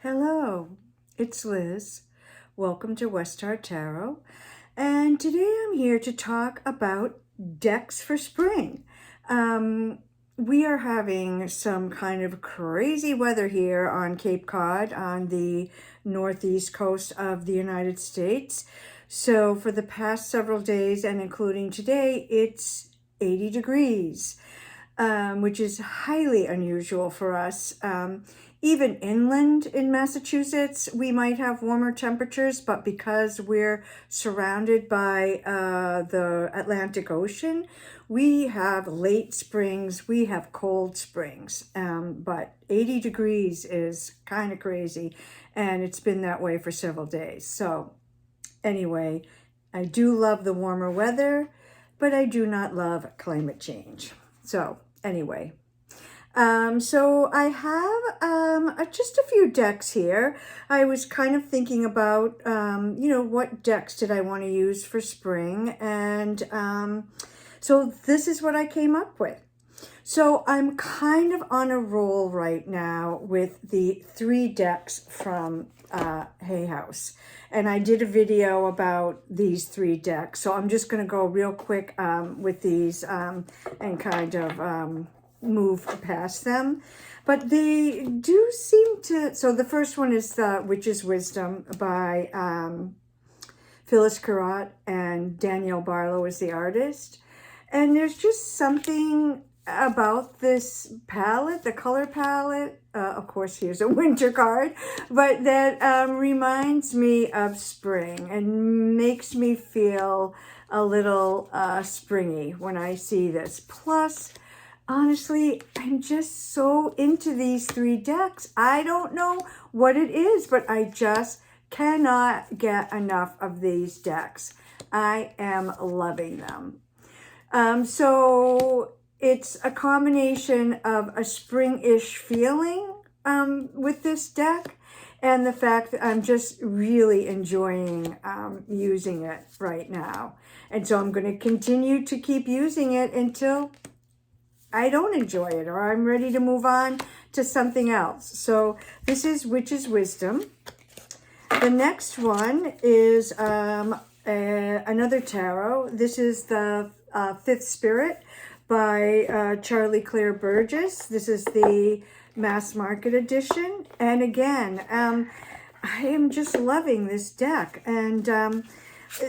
Hello, it's Liz. Welcome to Westart Tarot. And today I'm here to talk about decks for spring. We are having some kind of crazy weather here on Cape Cod on the northeast coast of the United States. So for the past several days and including today, it's 80 degrees. Which is highly unusual for us. Even inland in Massachusetts, we might have warmer temperatures, but because we're surrounded by the Atlantic Ocean, we have late springs, we have cold springs, but 80 degrees is kind of crazy, and it's been that way for several days. So anyway, I do love the warmer weather, but I do not love climate change. So anyway, so I have just a few decks here. I was kind of thinking about, what decks did I want to use for spring, and so this is what I came up with. So I'm kind of on a roll right now with the 3 decks from Hay House. And I did a video about these 3 decks. So I'm just going to go real quick with these and kind of move past them. But they do seem to... So the first one is The Witch's Wisdom by Phyllis Carrot, and Danielle Barlow is the artist. And there's just something about this palette, the color palette, of course here's a winter card, but that reminds me of spring and makes me feel a little springy when I see this. Plus, honestly, I'm just so into these 3 decks. I don't know what it is, but I just cannot get enough of these decks. I am loving them. So it's a combination of a spring-ish feeling with this deck, and the fact that I'm just really enjoying using it right now. And so I'm going to continue to keep using it until I don't enjoy it or I'm ready to move on to something else. So this is Witch's Wisdom. The next one is another tarot. This is the Fifth Spirit by Charlie Claire Burgess. This is the mass market edition. And again, I am just loving this deck. And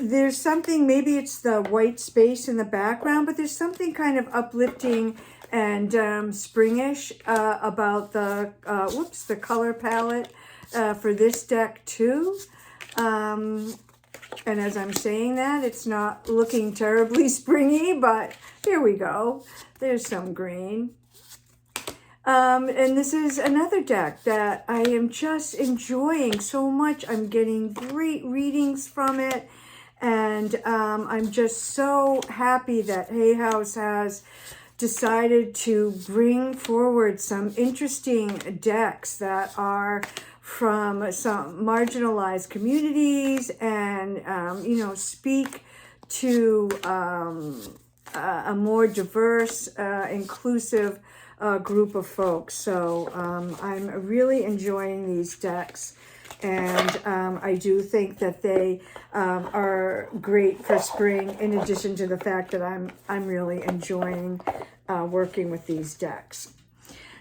there's something, maybe it's the white space in the background, but there's something kind of uplifting and springish about the color palette for this deck too. And as I'm saying that, it's not looking terribly springy, but here we go. There's some green. And this is another deck that I am just enjoying so much. I'm getting great readings from it. And I'm just so happy that Hay House has decided to bring forward some interesting decks that are from some marginalized communities and, speak to a more diverse, inclusive group of folks. So I'm really enjoying these decks. And I do think that they are great for spring, in addition to the fact that I'm really enjoying working with these decks.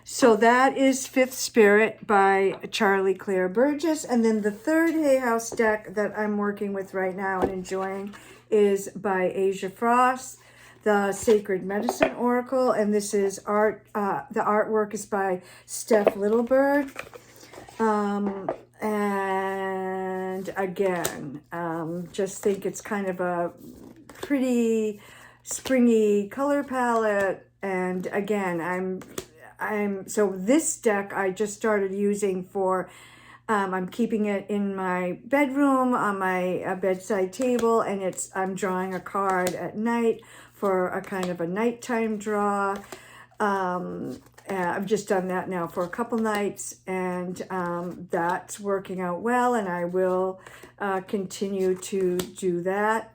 So that is Fifth Spirit by Charlie Claire Burgess. And then the third Hay House deck that I'm working with right now and enjoying is by Asia Frost, the Sacred Medicine Oracle. And this is art. The artwork is by Steph Littlebird. And again, just think it's kind of a pretty springy color palette. And again, so this deck I just started using for, I'm keeping it in my bedroom on my bedside table, and I'm drawing a card at night for a kind of a nighttime draw. I've just done that now for a couple nights, and that's working out well, and I will continue to do that.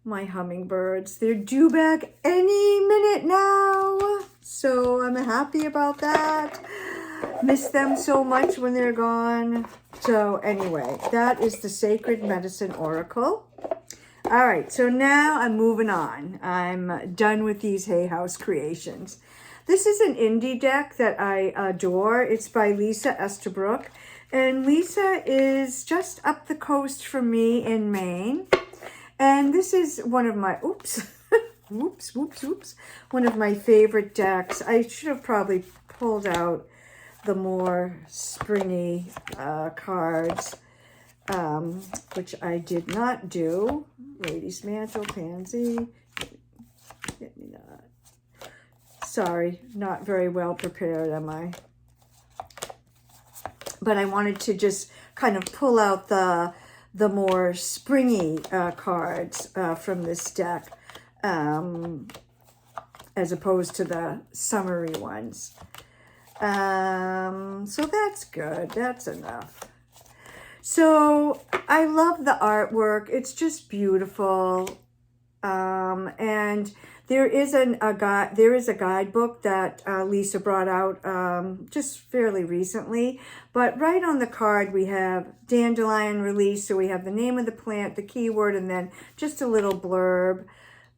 My hummingbirds, they're due back any minute now, so I'm happy about that. miss them so much when they're gone. So anyway, that is the Sacred Medicine Oracle. All right, so now I'm moving on. I'm done with these Hay House creations. This is an indie deck that I adore. It's by Lisa Estabrook. And Lisa is just up the coast from me in Maine. And this is one of my, one of my favorite decks. I should have probably pulled out the more springy cards, which I did not do. Lady's Mantle, Pansy. Get me that. Sorry, not very well prepared, am I? But I wanted to just kind of pull out the more springy cards from this deck, as opposed to the summery ones. So that's good. That's enough. So I love the artwork. It's just beautiful. And there is a guidebook that Lisa brought out just fairly recently. But right on the card we have dandelion release. So we have the name of the plant, the keyword, and then just a little blurb.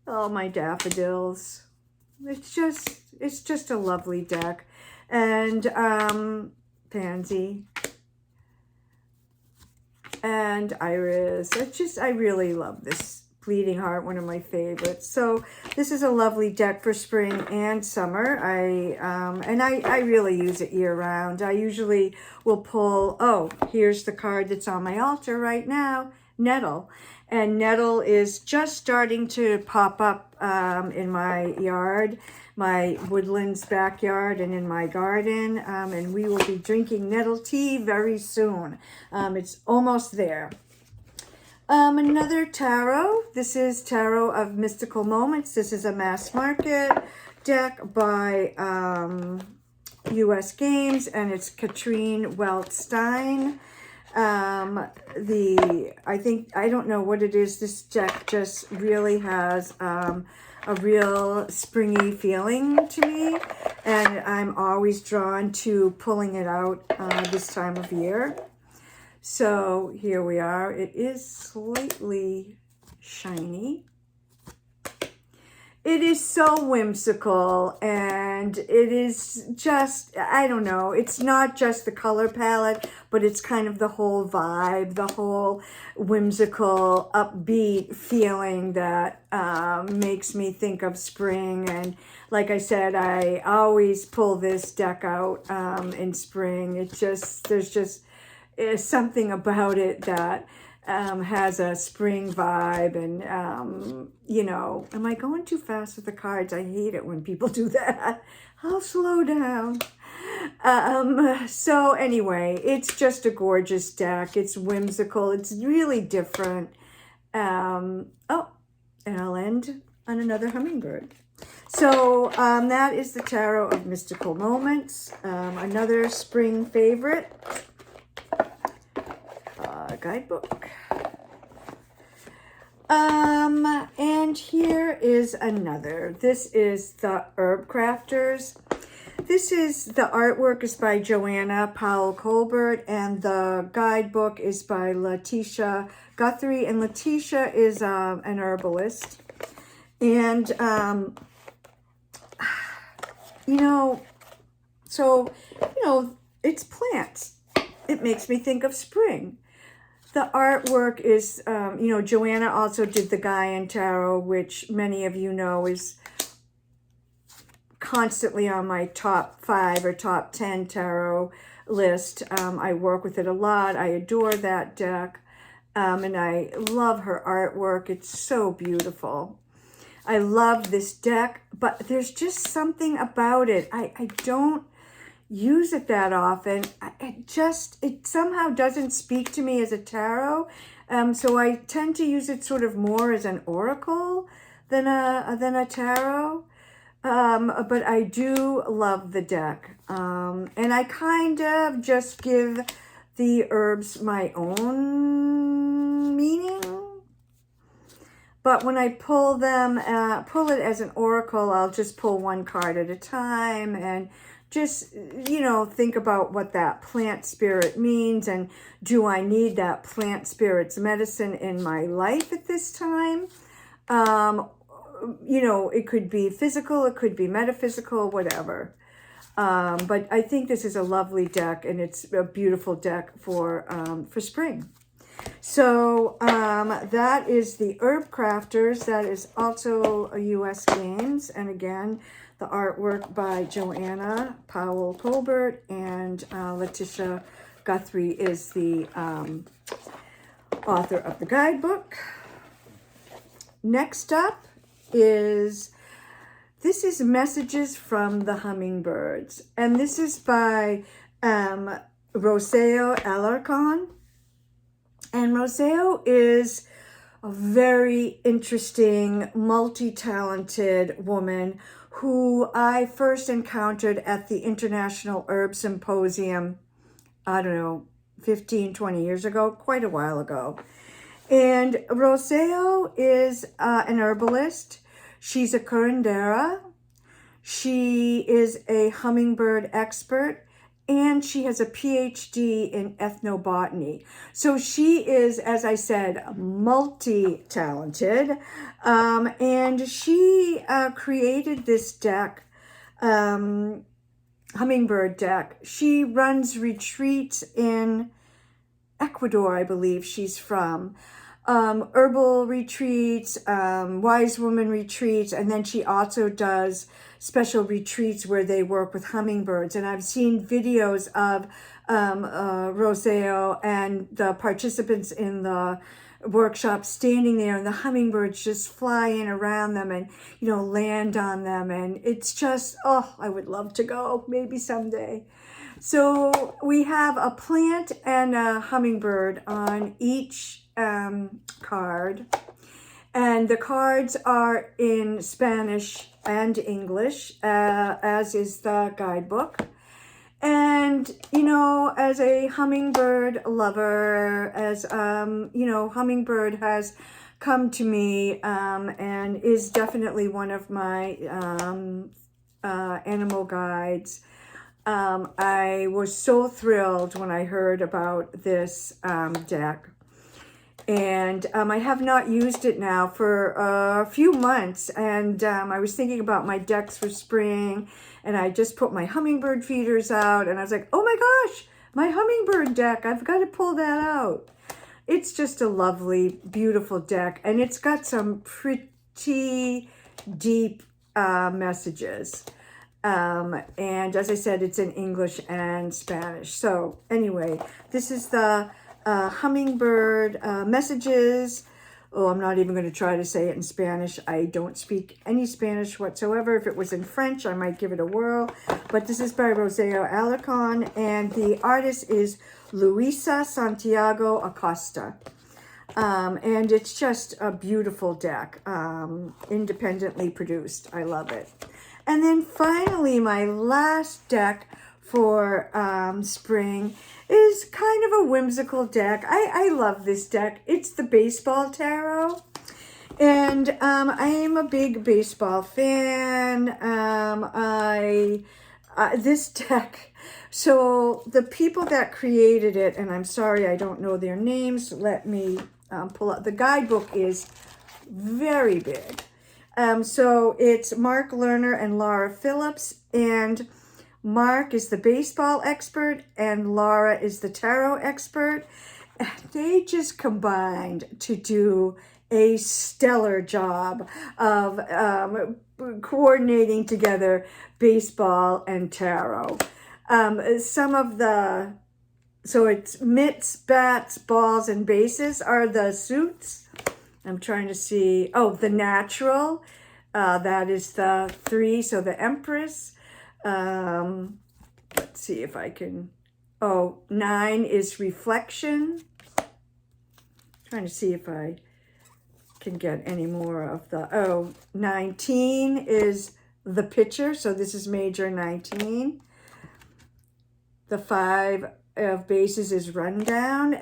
Oh, my daffodils. It's just a lovely deck. And Pansy and Iris. I really love this. Bleeding Heart, one of my favorites. So this is a lovely deck for spring and summer. I really use it year round. I usually will pull, oh, here's the card that's on my altar right now, Nettle. And nettle is just starting to pop up in my yard, my woodlands backyard, and in my garden. And we will be drinking nettle tea very soon. It's almost there. Another tarot. This is Tarot of Mystical Moments. This is a mass market deck by U.S. Games, and it's Katrine Weltstein. I don't know what it is. This deck just really has a real springy feeling to me, and I'm always drawn to pulling it out this time of year. So here we are. It is slightly shiny. It is so whimsical, and it is just, I don't know, it's not just the color palette, but it's kind of the whole vibe, the whole whimsical, upbeat feeling that makes me think of spring. And like I said, I always pull this deck out in spring. There's just something about it that has a spring vibe. And am I going too fast with the cards? I hate it when people do that. I'll slow down. So anyway, it's just a gorgeous deck. It's whimsical. It's really different. And I'll end on another hummingbird. So that is the Tarot of Mystical Moments. Another spring favorite. Guidebook. And here is another. This is the Herb Crafters. The artwork is by Joanna Powell Colbert, and the guidebook is by Letitia Guthrie. And Letitia is an herbalist. And, it's plants. It makes me think of spring. The artwork is, Joanna also did the Gaian Tarot, which many of you know is constantly on my top 5 or top 10 tarot list. I work with it a lot. I adore that deck, and I love her artwork. It's so beautiful. I love this deck, but there's just something about it. I don't use it that often. It somehow doesn't speak to me as a tarot. So I tend to use it sort of more as an oracle than a tarot. But I do love the deck. And I kind of just give the herbs my own meaning. But when I pull it as an oracle, I'll just pull one card at a time and just, think about what that plant spirit means, and do I need that plant spirit's medicine in my life at this time? It could be physical, it could be metaphysical, whatever. But I think this is a lovely deck, and it's a beautiful deck for spring. So that is the Herb Crafters. That is also a U.S. Games. And again, the artwork by Joanna Powell Colbert, and Letitia Guthrie is the author of the guidebook. Next up is, this is Messages from the Hummingbirds. And this is by Rosario Alarcon. And Rosario is a very interesting, multi-talented woman who I first encountered at the International Herb Symposium, I don't know, 15, 20 years ago, quite a while ago. And Rosario is an herbalist. She's a curandera. She is a hummingbird expert, and she has a PhD in ethnobotany. So she is, as I said, multi-talented. And she created this deck, hummingbird deck. She runs retreats in Ecuador, I believe she's from. Herbal retreats, wise woman retreats, and then she also does special retreats where they work with hummingbirds. And I've seen videos of Rosario and the participants in the workshop standing there, and the hummingbirds just fly in around them and, land on them. And it's just, I would love to go, maybe someday. So we have a plant and a hummingbird on each card, and the cards are in Spanish and English, as is the guidebook. And as a hummingbird lover, as hummingbird has come to me and is definitely one of my animal guides. I was so thrilled when I heard about this deck. And I have not used it now for a few months. And I was thinking about my decks for spring. And I just put my hummingbird feeders out. And I was like, oh my gosh, my hummingbird deck. I've got to pull that out. It's just a lovely, beautiful deck. And it's got some pretty deep messages. And as I said, it's in English and Spanish. So anyway, this is the Hummingbird Messages. Oh, I'm not even going to try to say it in Spanish. I don't speak any Spanish whatsoever. If it was in French, I might give it a whirl. But this is by Rosario Alarcon, and the artist is Luisa Santiago Acosta. And it's just a beautiful deck, independently produced. I love it. And then finally, my last deck for spring is kind of a whimsical deck. I love this deck. It's the Baseball Tarot. And I am a big baseball fan. This deck, so the people that created it, and I'm sorry I don't know their names, let me pull up. The guidebook is very big. So it's Mark Lerner and Laura Phillips, and Mark is the baseball expert and Laura is the tarot expert. And they just combined to do a stellar job of coordinating together baseball and tarot. So it's mitts, bats, balls, and bases are the suits. I'm trying to see, the natural, that is the 3, so the Empress. Let's see if I can, 9 is reflection. Trying to see if I can get any more of the, 19 is the pitcher, so this is major 19. The 5 of bases is rundown.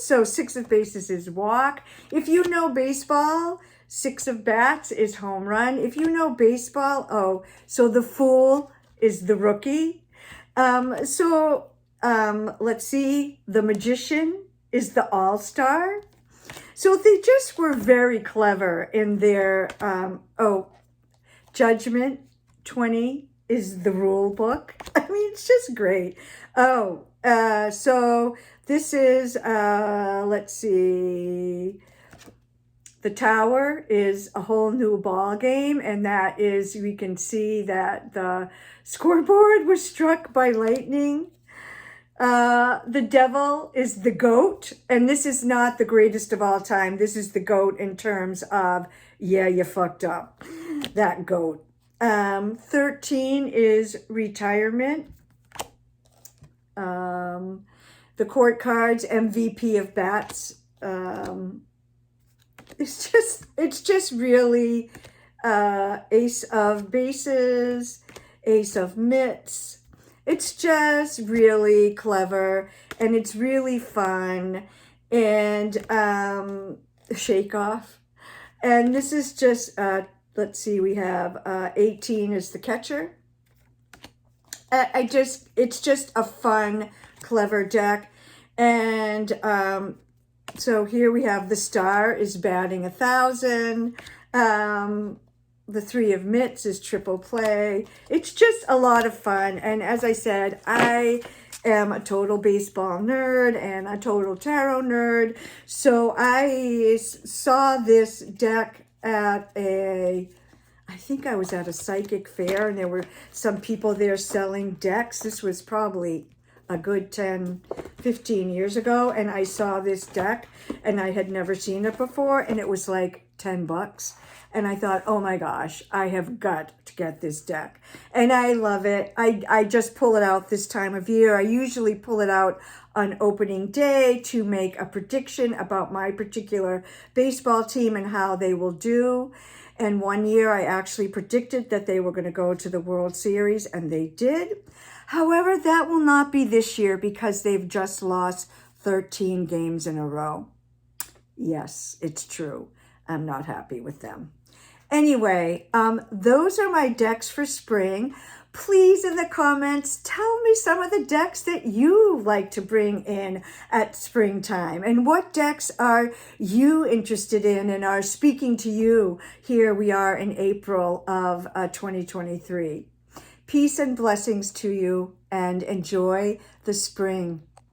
So 6 of bases is walk. If you know baseball, 6 of bats is home run. If you know baseball, so the Fool is the rookie. Let's see. The Magician is the all-star. So they just were very clever in their, Judgment 20 is the rule book. I mean, it's just great. So this is, let's see. The Tower is a whole new ball game, and that is, we can see that the scoreboard was struck by lightning. The Devil is the goat, and this is not the greatest of all time. This is the goat in terms of, yeah, you fucked up, that goat. 13 is Retirement. The court cards, MVP of Bats. It's just really Ace of Bases, Ace of Mitts. It's just really clever, and it's really fun, and Shake Off. And this is just, let's see, we have 18 is the catcher. It's just a fun, clever deck. And so here we have the Star is batting 1,000. The Three of Mitts is triple play. It's just a lot of fun. And as I said, I am a total baseball nerd and a total tarot nerd. So I saw this deck at I think I was at a psychic fair, and there were some people there selling decks. This was probably a good 10, 15 years ago, and I saw this deck, and I had never seen it before, and it was like $10. And I thought, oh my gosh, I have got to get this deck. And I love it. I just pull it out this time of year. I usually pull it out on opening day to make a prediction about my particular baseball team and how they will do. And one year I actually predicted that they were going to go to the World Series, and they did. However, that will not be this year because they've just lost 13 games in a row. Yes, it's true. I'm not happy with them. Anyway, those are my decks for spring. Please, in the comments, tell me some of the decks that you like to bring in at springtime, and what decks are you interested in and are speaking to you. Here we are in April of 2023. Peace and blessings to you, and enjoy the spring.